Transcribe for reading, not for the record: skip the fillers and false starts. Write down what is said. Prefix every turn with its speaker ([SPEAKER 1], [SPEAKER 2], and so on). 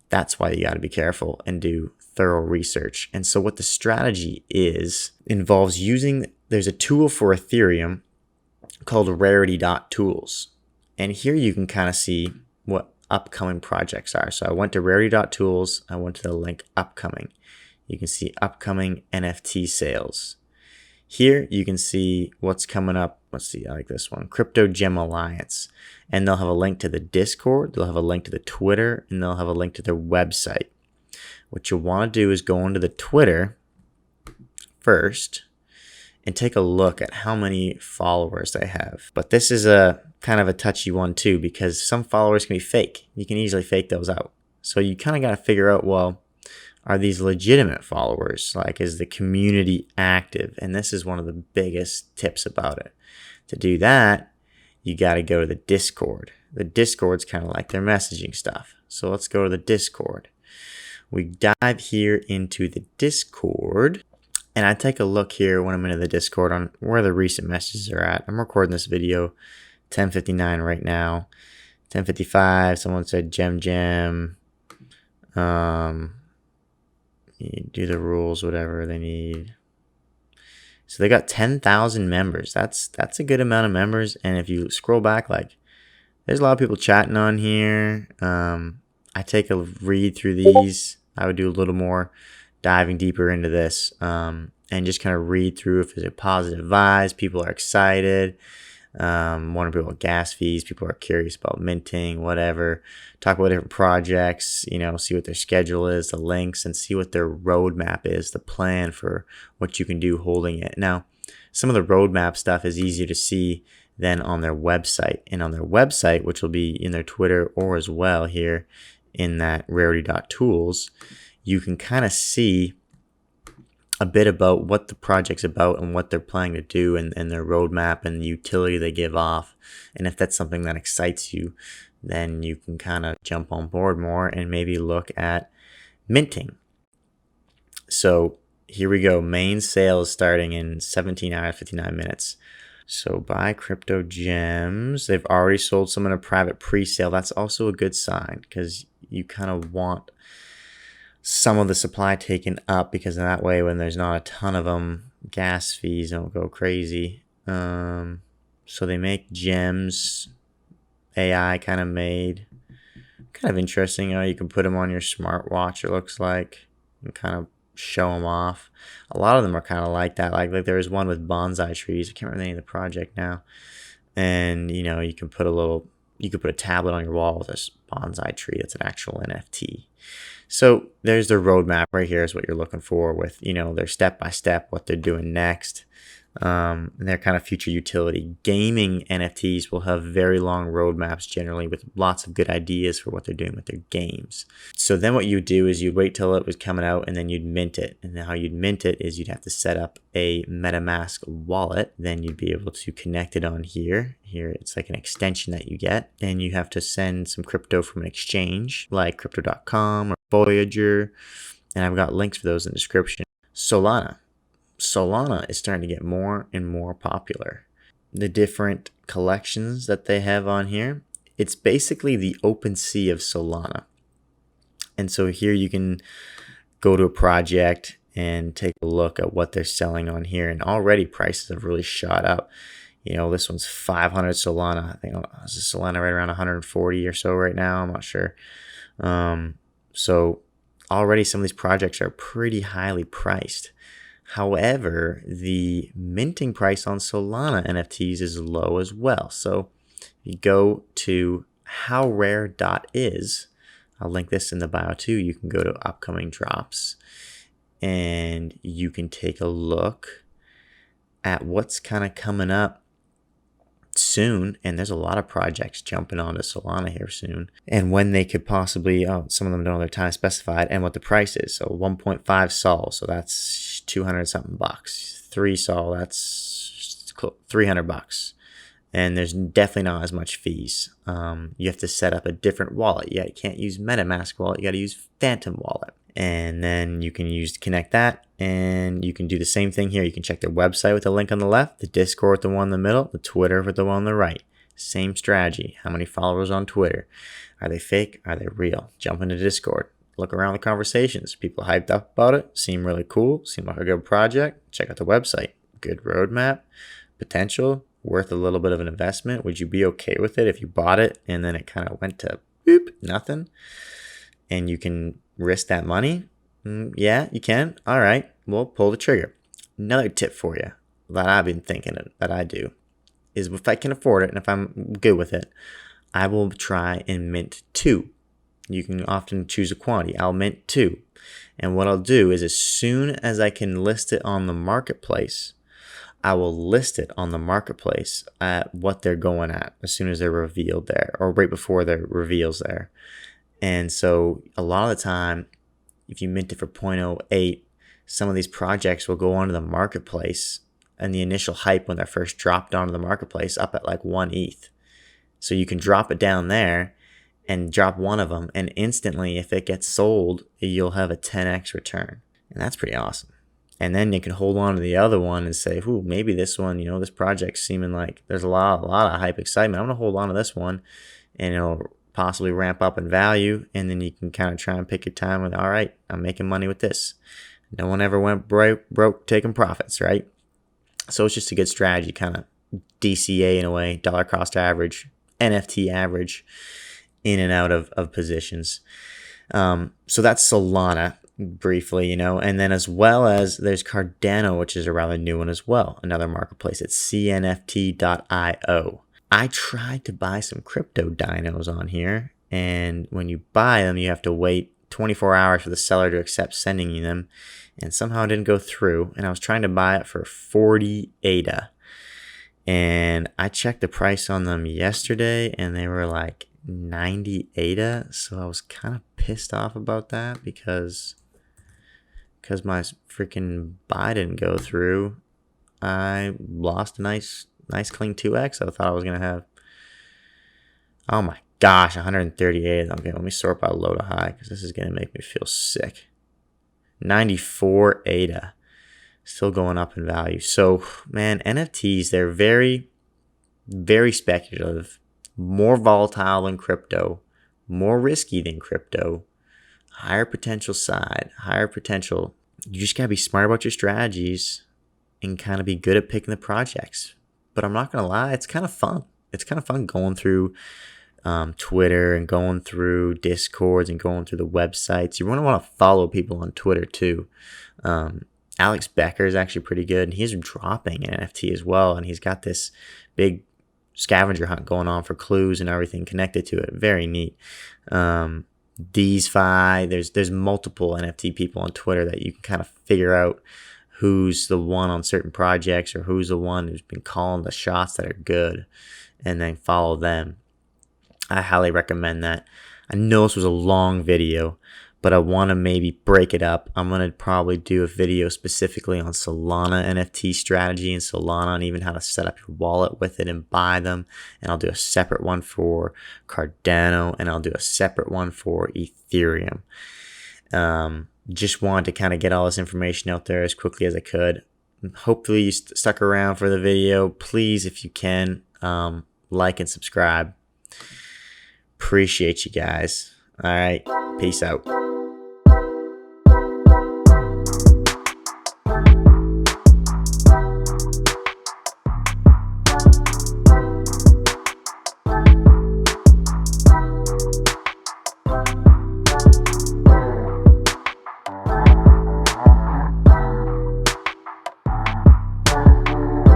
[SPEAKER 1] That's why you got to be careful and do thorough research. And so what the strategy is involves there's a tool for Ethereum called rarity.tools. And here you can kind of see what upcoming projects are. So I went to rarity.tools. I went to the link upcoming. You can see upcoming NFT sales. Here you can see what's coming up. Let's see, I like this one, Crypto Gem Alliance. And they'll have a link to the Discord, they'll have a link to the Twitter, and they'll have a link to their website. What you'll want to do is go into the Twitter first and take a look at how many followers they have. But this is a kind of a touchy one too, because some followers can be fake. You can easily fake those out. So you kind of got to figure out, well, are these legitimate followers? Like, is the community active? And this is one of the biggest tips about it. To do that, you got to go to the Discord. The Discord's kind of like their messaging stuff. So let's go to the Discord. We dive here into the Discord, and I take a look here when I'm into the Discord on where the recent messages are at. I'm recording this video 10:59 right now. 10:55, someone said gem. You do the rules, whatever they need. So they got 10,000 members. That's a good amount of members. And if you scroll back, like, there's a lot of people chatting on here. I take a read through these. I would do a little more diving deeper into this, and just kind of read through if there's a positive vibes. People are excited. Wondering about gas fees. People are curious about minting, whatever. Talk about different projects, see what their schedule is, the links, and see what their roadmap is, the plan for what you can do holding it. Now, some of the roadmap stuff is easier to see than on their website. And on their website, which will be in their Twitter or as well here in that rarity.tools, you can kind of see a bit about what the project's about and what they're planning to do, and their roadmap and the utility they give off. And if that's something that excites you, then you can kind of jump on board more and maybe look at minting. So here we go. Main sale is starting in 17 hours, 59 minutes. So buy crypto gems. They've already sold some in a private pre-sale. That's also a good sign, because you kind of want some of the supply taken up, because in that way, when there's not a ton of them, gas fees don't go crazy. So they make gems, AI kind of made. Kind of interesting how you can put them on your smartwatch, it looks like, and kind of show them off. A lot of them are kind of like that. Like there was one with bonsai trees. I can't remember the name of the project now. And, you can put a tablet on your wall with this bonsai tree that's an actual NFT. So there's their roadmap right here is what you're looking for with, their step-by-step, what they're doing next, and their kind of future utility. Gaming NFTs will have very long roadmaps generally with lots of good ideas for what they're doing with their games. So then what you would do is you'd wait till it was coming out and then you'd mint it. And then how you'd mint it is you'd have to set up a MetaMask wallet. Then you'd be able to connect it on here. Here it's like an extension that you get. And you have to send some crypto from an exchange like crypto.com or Voyager. And I've got links for those in the description. Solana is starting to get more and more popular. The different collections that they have on here, it's basically the Opensea of Solana. And so here you can go to a project and take a look at what they're selling on here. And already prices have really shot up. This one's 500 Solana. I think this is Solana right around 140 or so right now. I'm not sure. So already some of these projects are pretty highly priced. However, the minting price on Solana NFTs is low as well. So you go to howrare.is. I'll link this in the bio too. You can go to upcoming drops and you can take a look at what's kind of coming up soon. And there's a lot of projects jumping onto Solana here soon, and when they could possibly, some of them don't have their time specified, and what the price is. So 1.5 sol, so that's 200 something bucks. 3 sol, that's 300 bucks. And there's definitely not as much fees. You have to set up a different wallet. You can't use MetaMask wallet. You got to use Phantom wallet. And then you can connect that, and you can do the same thing here. You can check their website with the link on the left, the Discord with the one in the middle, the Twitter with the one on the right. Same strategy. How many followers on Twitter? Are they fake? Are they real? Jump into Discord. look around the conversations. People hyped up about it, seem really cool, seem like a good project. Check out the website. Good roadmap, potential, worth a little bit of an investment. Would you be okay with it if you bought it and then it kind of went to boop, nothing, and you can risk that money? Yeah, you can. All right, well, pull the trigger. Another tip for you that I've been thinking of, that I do, is if I can afford it and if I'm good with it, I will try and mint 2. You can often choose a quantity. I'll mint 2. And what I'll do is as soon as I can list it on the marketplace, I will list it on the marketplace at what they're going at as soon as they're revealed there, or right before their reveals there. And so a lot of the time, if you mint it for 0.08, some of these projects will go onto the marketplace and the initial hype when they're first dropped onto the marketplace up at like 1 ETH. So you can drop it down there and drop one of them, and instantly, if it gets sold, you'll have a 10x return. And that's pretty awesome. And then you can hold on to the other one and say, ooh, maybe this one, this project's seeming like there's a lot of hype excitement. I'm going to hold on to this one, and it'll possibly ramp up in value. And then you can kind of try and pick your time with, all right, I'm making money with this. No one ever went broke taking profits, right? So it's just a good strategy, kind of DCA in a way, dollar cost average, NFT average, in and out of positions. So that's Solana briefly, and then as well as there's Cardano, which is a rather new one as well, another marketplace. It's cnft.io. I tried to buy some crypto dinos on here, and when you buy them, you have to wait 24 hours for the seller to accept sending you them, and somehow it didn't go through, and I was trying to buy it for 40 ADA, and I checked the price on them yesterday, and they were like 90 ADA, so I was kind of pissed off about that because my freaking buy didn't go through. I lost a nice clean 2x. I thought I was going to have, oh my gosh, 138. Okay, let me sort by low to high because this is going to make me feel sick. 94 ADA, still going up in value. So, man, NFTs, they're very, very speculative, more volatile than crypto, more risky than crypto, higher potential side, higher potential. You just got to be smart about your strategies and kind of be good at picking the projects. But I'm not going to lie, it's kind of fun. It's kind of fun going through Twitter and going through Discords and going through the websites. You want to follow people on Twitter too. Alex Becker is actually pretty good, and he's dropping an NFT as well, and he's got this big scavenger hunt going on for clues and everything connected to it. Very neat. DeesFi, there's multiple NFT people on Twitter that you can kind of figure out who's the one on certain projects or who's the one who's been calling the shots that are good, and then follow them. I highly recommend that. I know this was a long video, but I want to maybe break it up. I'm going to probably do a video specifically on Solana NFT strategy and Solana and even how to set up your wallet with it and buy them. And I'll do a separate one for Cardano, and I'll do a separate one for Ethereum. Just wanted to kind of get all this information out there as quickly as I could. Hopefully you stuck around for the video. Please, if you can, like and subscribe. Appreciate you guys. All right. Peace out.